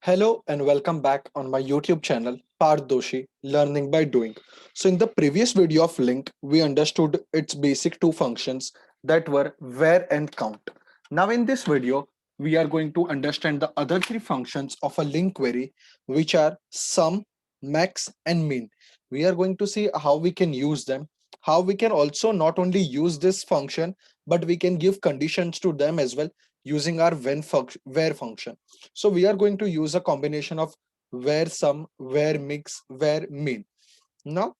Hello and welcome back on my YouTube channel, Parth Doshi, Learning by Doing. So in the previous video of link, we understood its basic two functions that were where and count. Now in this video, we are going to understand the other three functions of a link query, which are sum, max, and min. We are going to see how we can use them, how we can also not only use this function, but we can give conditions to them as well using our where function. So we are going to use a combination of where sum, where mix, where min. Now,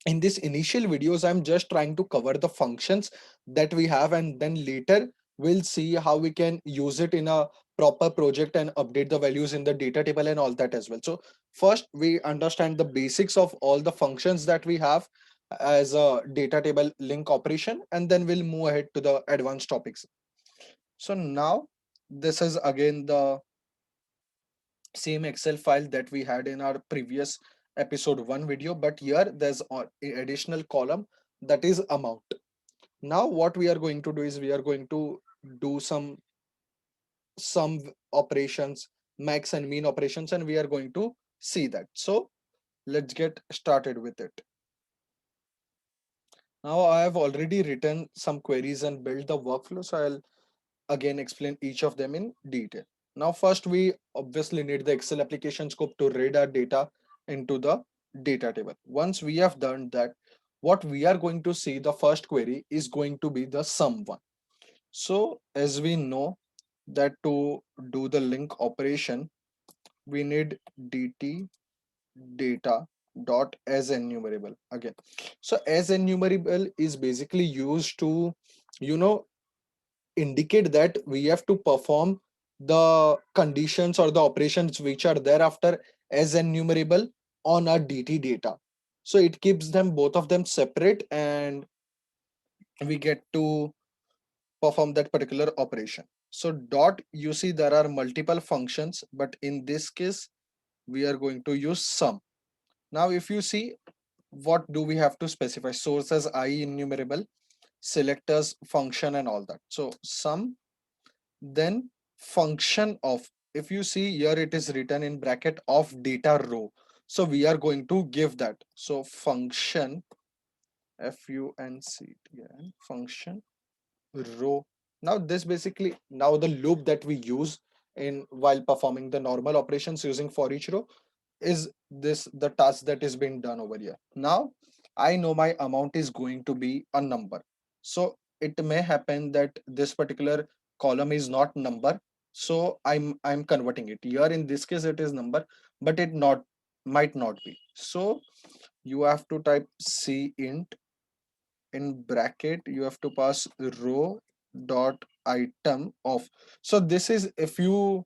in this initial videos, I'm just trying to cover the functions that we have, and then later we'll see how we can use it in a proper project and update the values in the data table and all that as well. So first we understand the basics of all the functions that we have as a data table link operation, and then we'll move ahead to the advanced topics. So now this is again the same Excel file that we had in our previous episode 1 video, but here there's an additional column that is amount. Now what we are going to do is we are going to do some operations, max and mean operations, and we are going to see that. So let's get started with it. Now I have already written some queries and built the workflow, so I'll again explain each of them in detail. Now first we obviously need the Excel application scope to read our data into the data table. Once we have done that, what we are going to see, the first query is going to be the sum one. So as we know that to do the link operation, we need dt data dot as enumerable again. So as enumerable is basically used to, you know, indicate that we have to perform the conditions or the operations which are thereafter as enumerable on our dt data. So it keeps them both of them separate, and we get to perform that particular operation. So dot, you see there are multiple functions, but in this case we are going to use sum. Now if you see, what do we have to specify? Sources I enumerable, selectors function and all that. So sum, then function of, if you see here it is written in bracket of data row, so we are going to give that. So function function row. Now this basically, now the loop that we use in while performing the normal operations using for each row, is this the task that is being done over here. Now I know my amount is going to be a number, so it may happen that this particular column is not number, so I'm converting it here. In this case it is number, but it not might not be. So you have to type c int, in bracket you have to pass row dot item of. So this is, if you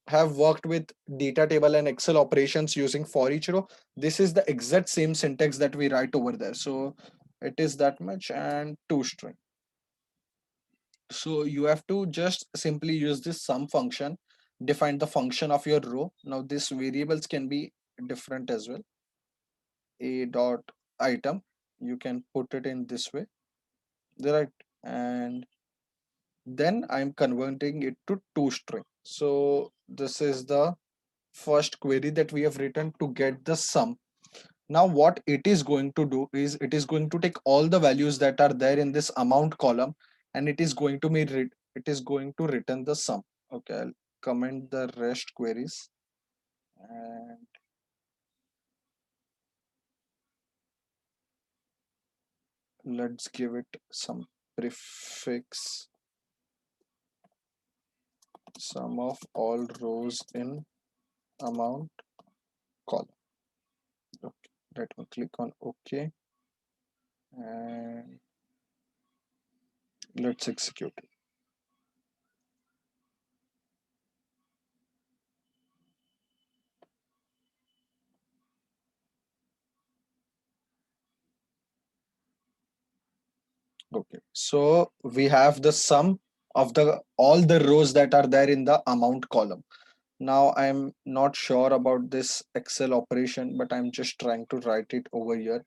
have worked with data table and Excel operations using for each row, this is the exact same syntax that we write over there. So it is that much and to string. So you have to just simply use this sum function, define the function of your row. Now these variables can be different as well. A dot item, you can put it in this way, right? And then I'm converting it to toString. So this is the first query that we have written to get the sum. Now what it is going to do is it is going to take all the values that are there in this amount column, and it is going to it is going to return the sum. Okay, I'll comment the rest queries, and let's give it some prefix, sum of all rows in amount column. Okay, let me click on OK, and let's execute it. Okay, so we have the sum of the all the rows that are there in the amount column. Now I'm not sure about this Excel operation, but I'm just trying to write it over here.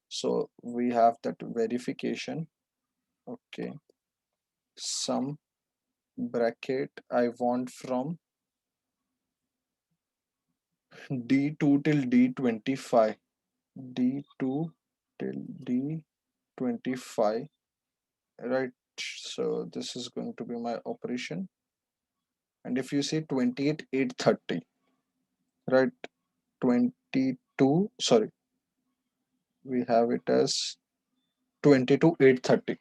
So we have that verification. Okay, sum bracket I want from D2 till D25. D2 till D25, right? So this is going to be my operation. And if you see 28, 830, right? 22, sorry, we have it as 22, 830.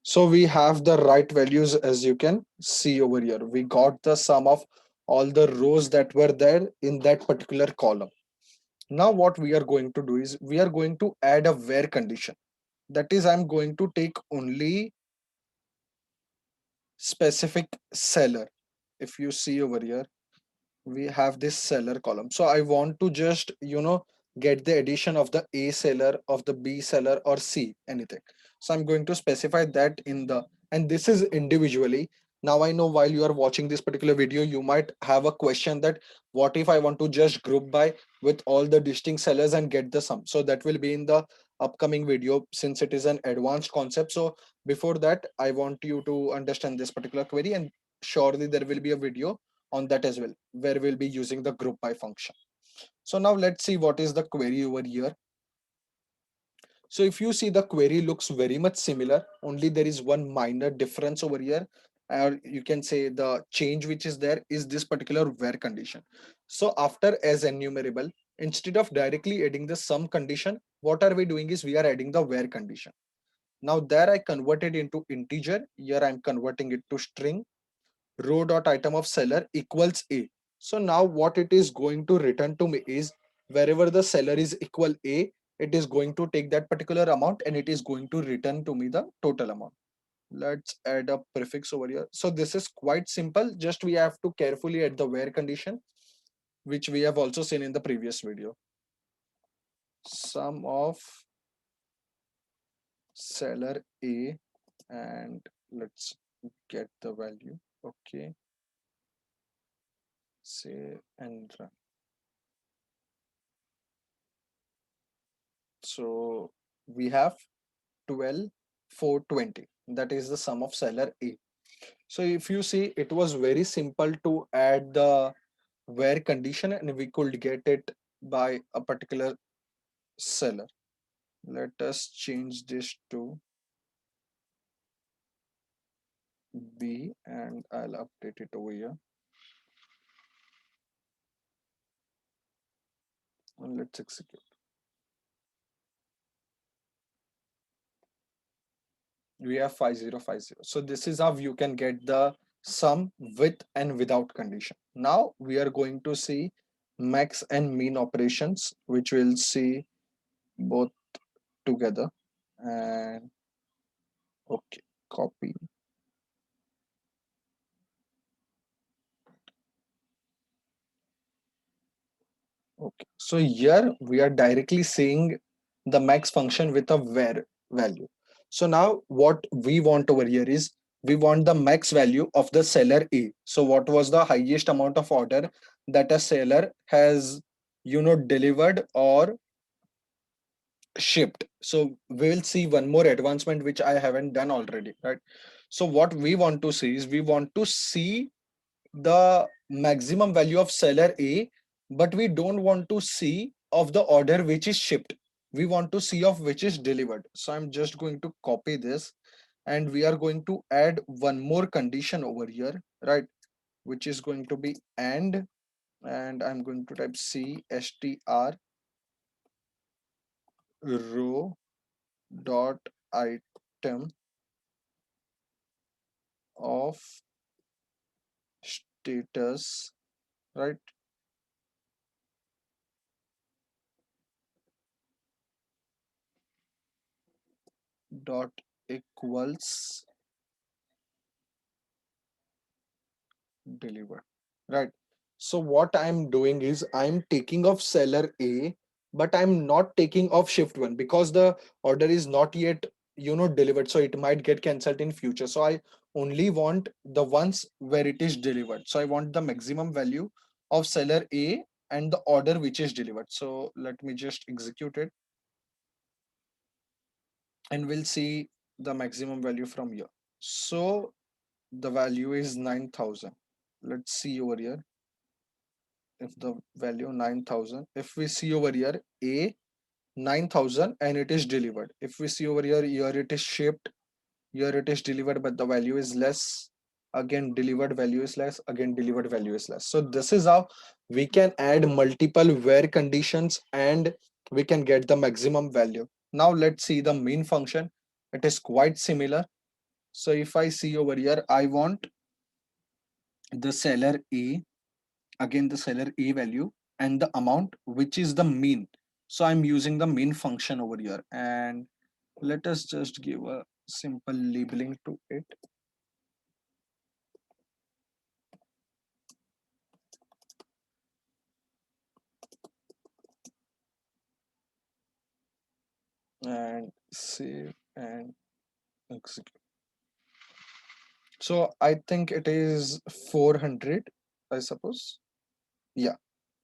So we have the right values as you can see over here. We got the sum of all the rows that were there in that particular column. Now what we are going to do is we are going to add a where condition. That is, I'm going to take only specific seller. If you see over here, we have this seller column. So I want to just, get the addition of the A seller, of the B seller, or C, anything. So I'm going to specify that in the, and this is individually. Now I know while you are watching this particular video, you might have a question that what if I want to just group by with all the distinct sellers and get the sum? So that will be in the upcoming video since it is an advanced concept. So before that, I want you to understand this particular query, and surely there will be a video on that as well, where we'll be using the group by function. So now let's see what is the query over here. So if you see, the query looks very much similar, only there is one minor difference over here. Or you can say the change which is there is this particular where condition. So after as enumerable, instead of directly adding the sum condition, what are we doing is we are adding the where condition. Now there I converted into integer. Here I'm converting it to string. Row dot item of seller equals A. So now what it is going to return to me is wherever the seller is equal A, it is going to take that particular amount and it is going to return to me the total amount. Let's add a prefix over here. So this is quite simple. Just we have to carefully add the where condition, which we have also seen in the previous video. Sum of seller A, and let's get the value. Okay, say and run. So we have 12, 420. That is the sum of seller A. So if you see, it was very simple to add the where condition and we could get it by a particular seller. Let us change this to B and I'll update it over here. And let's execute. We have 5050. So this is how you can get the sum with and without condition. Now we are going to see max and mean operations, which we'll see both together. And okay, copy. Okay, so here we are directly seeing the max function with a where value. So now what we want over here is we want the max value of the seller A. So what was the highest amount of order that a seller has, delivered or shipped. So we will see one more advancement which I haven't done already, right? So what we want to see is we want to see the maximum value of seller A, but we don't want to see of the order which is shipped. We want to see of which is delivered. So I'm just going to copy this and we are going to add one more condition over here, right? Which is going to be and I'm going to type CSTR row dot item of status, right? Dot equals delivered, right? So what I'm doing is I'm taking off seller A, but I'm not taking off shift one because the order is not yet, delivered. So it might get cancelled in future. So I only want the ones where it is delivered. So I want the maximum value of seller A and the order which is delivered. So let me just execute it and we'll see the maximum value from here. So the value is 9,000. Let's see over here. if the value 9,000, if we see over here a 9,000 and it is delivered, if we see over here it is shipped, here it is delivered but the value is less, again delivered value is less, again delivered value is less. So this is how we can add multiple where conditions and we can get the maximum value. Now let's see the main function. It is quite similar. So if I see over here, I want the seller a, again the seller a value and the amount which is the mean. So I'm using the main function over here, and let us just give a simple labeling to it. And save and execute. So I think it is 400, I suppose. Yeah.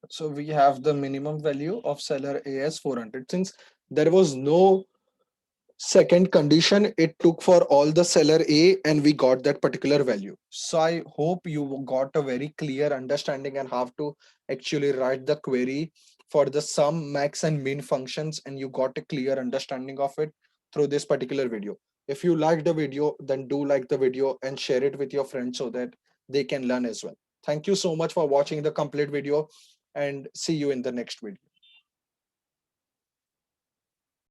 So we have the minimum value of seller A as 400. Since there was no second condition, it took for all the seller A and we got that particular value. So I hope you got a very clear understanding and how to actually write the query for the sum, max and min functions, and you got a clear understanding of it through this particular video. If you like the video, then do like the video and share it with your friends so that they can learn as well. Thank you so much for watching the complete video and see you in the next video.